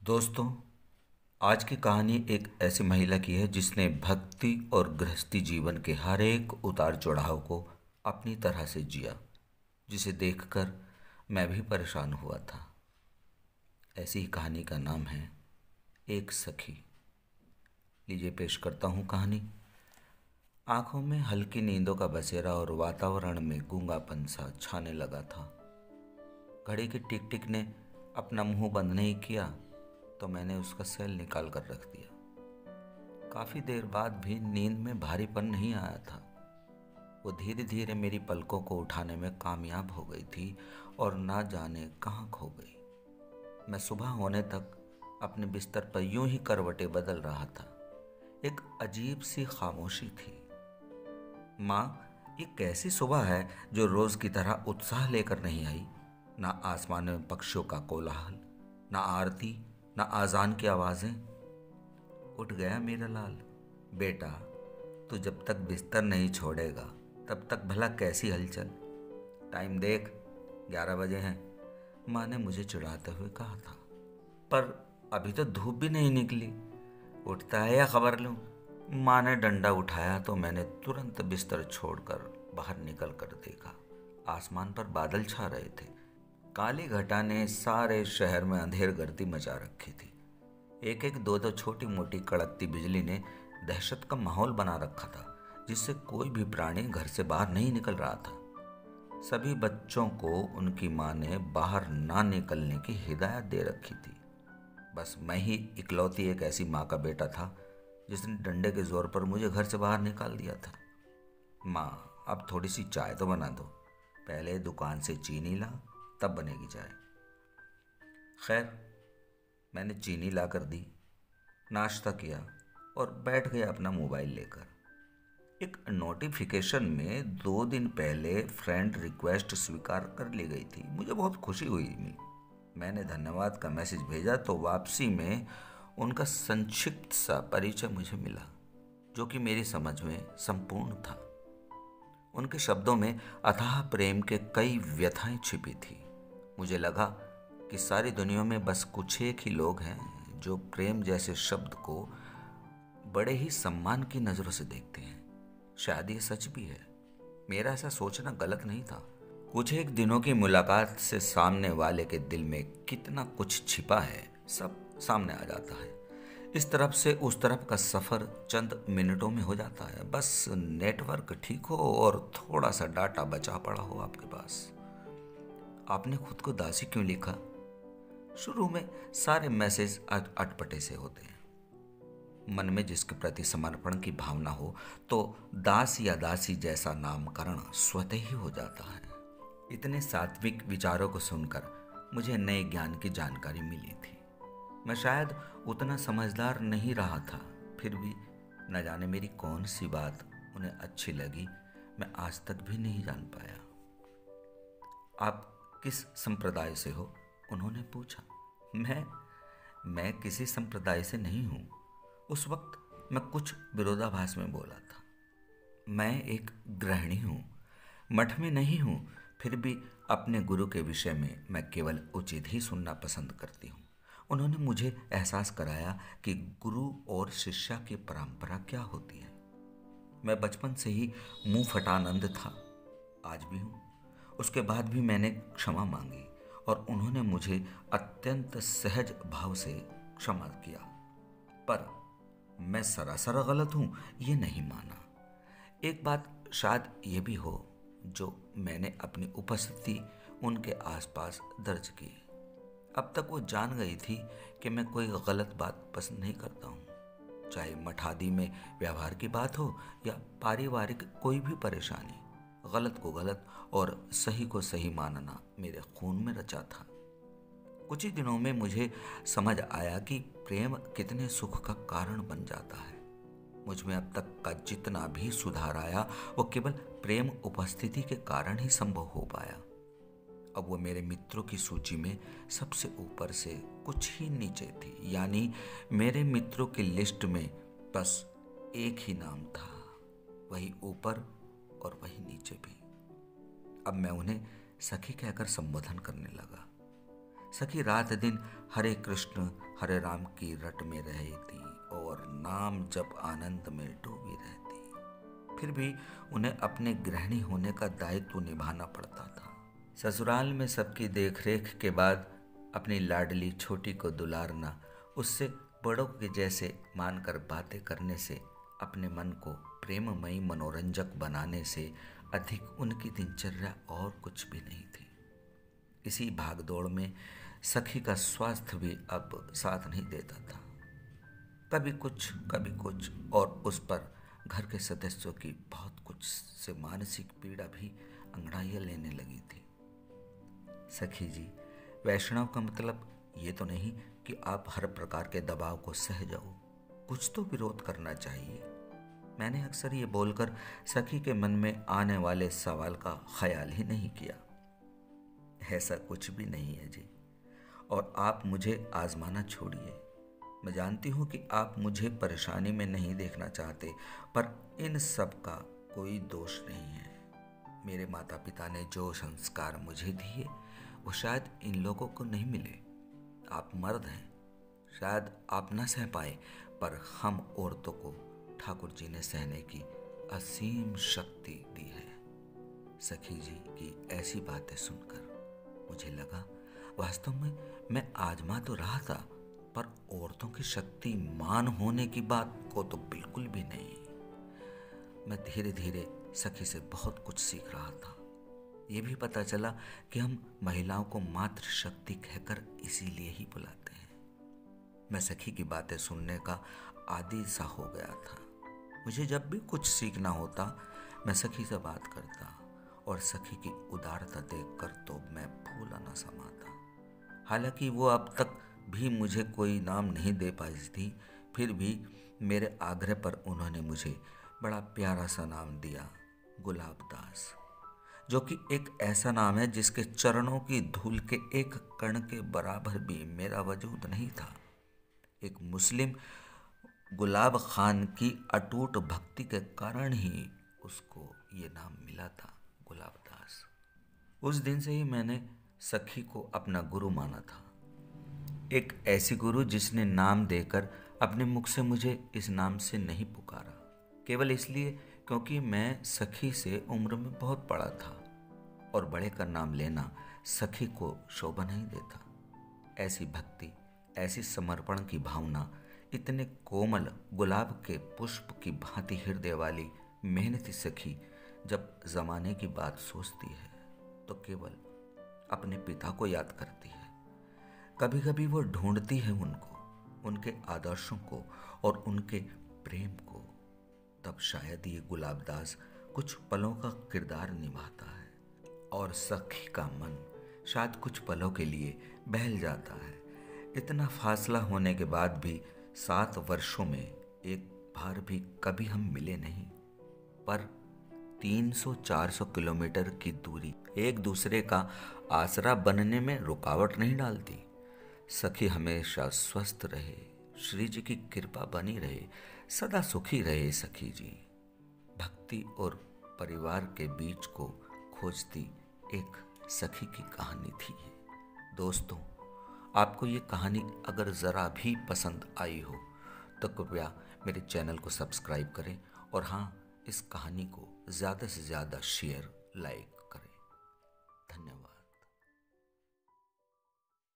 दोस्तों, आज की कहानी एक ऐसी महिला की है जिसने भक्ति और गृहस्थी जीवन के हर एक उतार चढ़ाव को अपनी तरह से जिया, जिसे देखकर मैं भी परेशान हुआ था। ऐसी ही कहानी का नाम है एक सखी। लीजिए पेश करता हूँ कहानी। आंखों में हल्की नींदों का बसेरा और वातावरण में गूंगापन सा छाने लगा था। घड़ी की टिक टिक ने अपना मुंह बंद नहीं किया तो मैंने उसका सेल निकाल कर रख दिया। काफी देर बाद भी नींद में भारीपन नहीं आया था। वो धीरे धीरे मेरी पलकों को उठाने में कामयाब हो गई थी और ना जाने कहाँ खो गई। मैं सुबह होने तक अपने बिस्तर पर यूं ही करवटें बदल रहा था। एक अजीब सी खामोशी थी। माँ, ये कैसी सुबह है जो रोज की तरह उत्साह लेकर नहीं आई। ना आसमान में पक्षियों का कोलाहल, ना आरती, ना आजान की आवाजें। उठ गया मेरा लाल। बेटा, तू जब तक बिस्तर नहीं छोड़ेगा तब तक भला कैसी हलचल। टाइम देख, 11 बजे हैं, माँ ने मुझे चिढ़ाते हुए कहा था। पर अभी तो धूप भी नहीं निकली। उठता है या खबर लूं? माँ ने डंडा उठाया तो मैंने तुरंत बिस्तर छोड़कर बाहर निकल कर देखा। आसमान पर बादल छा रहे थे। काली घटा ने सारे शहर में अंधेर गर्दी मचा रखी थी। एक एक दो दो छोटी मोटी कड़कती बिजली ने दहशत का माहौल बना रखा था, जिससे कोई भी प्राणी घर से बाहर नहीं निकल रहा था। सभी बच्चों को उनकी माँ ने बाहर ना निकलने की हिदायत दे रखी थी। बस मैं ही इकलौती एक ऐसी माँ का बेटा था जिसने डंडे के जोर पर मुझे घर से बाहर निकाल दिया था। माँ, अब थोड़ी सी चाय तो बना दो। पहले दुकान से चीनी ला, तब बनेगी चाय। खैर, मैंने चीनी ला कर दी, नाश्ता किया और बैठ गया अपना मोबाइल लेकर। एक नोटिफिकेशन में 2 दिन पहले फ्रेंड रिक्वेस्ट स्वीकार कर ली गई थी। मुझे बहुत खुशी हुई। मैंने धन्यवाद का मैसेज भेजा तो वापसी में उनका संक्षिप्त सा परिचय मुझे मिला, जो कि मेरी समझ में संपूर्ण था। उनके शब्दों में अथाह प्रेम के कई व्यथाएं छिपी थी। मुझे लगा कि सारी दुनिया में बस कुछ एक ही लोग हैं जो प्रेम जैसे शब्द को बड़े ही सम्मान की नज़रों से देखते हैं। शायद ये सच भी है। मेरा ऐसा सोचना गलत नहीं था। कुछ एक दिनों की मुलाकात से सामने वाले के दिल में कितना कुछ छिपा है, सब सामने आ जाता है। इस तरफ से उस तरफ का सफ़र चंद मिनटों में हो जाता है। बस नेटवर्क ठीक हो और थोड़ा सा डाटा बचा पड़ा हो आपके पास। आपने खुद को दासी क्यों लिखा? शुरू में सारे मैसेज अटपटे से होते हैं। मन में जिसके प्रति समर्पण की भावना हो तो दास या दासी जैसा नामकरण स्वतः ही हो जाता है। इतने सात्विक विचारों को सुनकर मुझे नए ज्ञान की जानकारी मिली थी। मैं शायद उतना समझदार नहीं रहा था, फिर भी न जाने मेरी कौन सी बात उन्हें अच्छी लगी, मैं आज तक भी नहीं जान पाया। आप किस संप्रदाय से हो? उन्होंने पूछा। मैं किसी संप्रदाय से नहीं हूँ। उस वक्त मैं कुछ विरोधाभास में बोला था। मैं एक गृहिणी हूँ, मठ में नहीं हूँ, फिर भी अपने गुरु के विषय में मैं केवल उचित ही सुनना पसंद करती हूँ। उन्होंने मुझे एहसास कराया कि गुरु और शिष्या की परंपरा क्या होती है। मैं बचपन से ही मुंह फटानंद था, आज भी हूँ। उसके बाद भी मैंने क्षमा मांगी और उन्होंने मुझे अत्यंत सहज भाव से क्षमा किया। पर मैं सरासर गलत हूँ ये नहीं माना। एक बात शायद ये भी हो जो मैंने अपनी उपस्थिति उनके आसपास दर्ज की। अब तक वो जान गई थी कि मैं कोई गलत बात पसंद नहीं करता हूँ, चाहे मठ आदि में व्यवहार की बात हो या पारिवारिक कोई भी परेशानी। गलत को गलत और सही को सही मानना मेरे खून में रचा था। कुछ ही दिनों में मुझे समझ आया कि प्रेम कितने सुख का कारण बन जाता है। मुझ में अब तक का जितना भी सुधार आया वो केवल प्रेम उपस्थिति के कारण ही संभव हो पाया। अब वो मेरे मित्रों की सूची में सबसे ऊपर से कुछ ही नीचे थी, यानी मेरे मित्रों की लिस्ट में बस एक ही नाम था, वही ऊपर और वही नीचे भी। अब मैं उन्हें सखी कहकर संबोधन करने लगा। सखी रात दिन हरे कृष्ण हरे राम की रट में रही थी और नाम जप आनंद में डूबी रहती। फिर भी उन्हें अपने गृहिणी होने का दायित्व निभाना पड़ता था। ससुराल में सबकी देखरेख के बाद अपनी लाडली छोटी को दुलारना, उससे बड़ों के जैसे मानकर बातें करने से, अपने मन को प्रेममयी मनोरंजक बनाने से अधिक उनकी दिनचर्या और कुछ भी नहीं थी। इसी भागदौड़ में सखी का स्वास्थ्य भी अब साथ नहीं देता था। कभी कुछ और उस पर घर के सदस्यों की बहुत कुछ से मानसिक पीड़ा भी अंगड़ाइयाँ लेने लगी थी। सखी जी, वैष्णव का मतलब ये तो नहीं कि आप हर प्रकार के दबाव को सह जाओ, कुछ तो विरोध करना चाहिए। मैंने अक्सर ये बोलकर सखी के मन में आने वाले सवाल का ख्याल ही नहीं किया। ऐसा कुछ भी नहीं है जी, और आप मुझे आजमाना छोड़िए। मैं जानती हूँ कि आप मुझे परेशानी में नहीं देखना चाहते, पर इन सब का कोई दोष नहीं है। मेरे माता पिता ने जो संस्कार मुझे दिए वो शायद इन लोगों को नहीं मिले। आप मर्द हैं, शायद आप न सह पाए, पर हम औरतों को ठाकुर जी ने सहने की असीम शक्ति दी है। सखी जी की ऐसी बातें सुनकर मुझे लगा वास्तव में मैं आजमा तो रहा था, पर औरतों की शक्तिमान होने की बात को तो बिल्कुल भी नहीं। मैं धीरे धीरे सखी से बहुत कुछ सीख रहा था। ये भी पता चला कि हम महिलाओं को मातृ शक्ति कहकर इसीलिए ही बुलाते हैं। मैं सखी की बातें सुनने का आदी सा हो गया था। मुझे जब भी कुछ सीखना होता मैं सखी से बात करता, और सखी की उदारता देखकर तो मैं फूला न समाता। हालांकि वो अब तक भी मुझे कोई नाम नहीं दे पाई थी, फिर भी मेरे आग्रह पर उन्होंने मुझे बड़ा प्यारा सा नाम दिया, गुलाबदास, जो कि एक ऐसा नाम है जिसके चरणों की धूल के एक कण के बराबर भी मेरा वजूद नहीं था। एक मुस्लिम गुलाब खान की अटूट भक्ति के कारण ही उसको ये नाम मिला था, गुलाबदास। उस दिन से ही मैंने सखी को अपना गुरु माना था। एक ऐसी गुरु जिसने नाम देकर अपने मुख से मुझे इस नाम से नहीं पुकारा, केवल इसलिए क्योंकि मैं सखी से उम्र में बहुत बड़ा था और बड़े का नाम लेना सखी को शोभा नहीं देता। ऐसी भक्ति, ऐसी समर्पण की भावना इतने कोमल गुलाब के पुष्प की भांति हृदय वाली मेहनती सखी जब जमाने की बात सोचती है तो केवल अपने पिता को याद करती है। कभी कभी वो ढूंढती है उनको, उनके आदर्शों को और उनके प्रेम को। तब शायद ये गुलाबदास कुछ पलों का किरदार निभाता है और सखी का मन शायद कुछ पलों के लिए बहल जाता है। इतना फासला होने के बाद भी 7 वर्षों में एक बार भी कभी हम मिले नहीं, पर 300-400 किलोमीटर की दूरी एक दूसरे का आसरा बनने में रुकावट नहीं डालती। सखी हमेशा स्वस्थ रहे, श्री जी की कृपा बनी रहे, सदा सुखी रहे। सखी जी भक्ति और परिवार के बीच को खोजती एक सखी की कहानी थी। दोस्तों, आपको ये कहानी अगर ज़रा भी पसंद आई हो तो कृपया मेरे चैनल को सब्सक्राइब करें और हाँ, इस कहानी को ज़्यादा से ज़्यादा शेयर, लाइक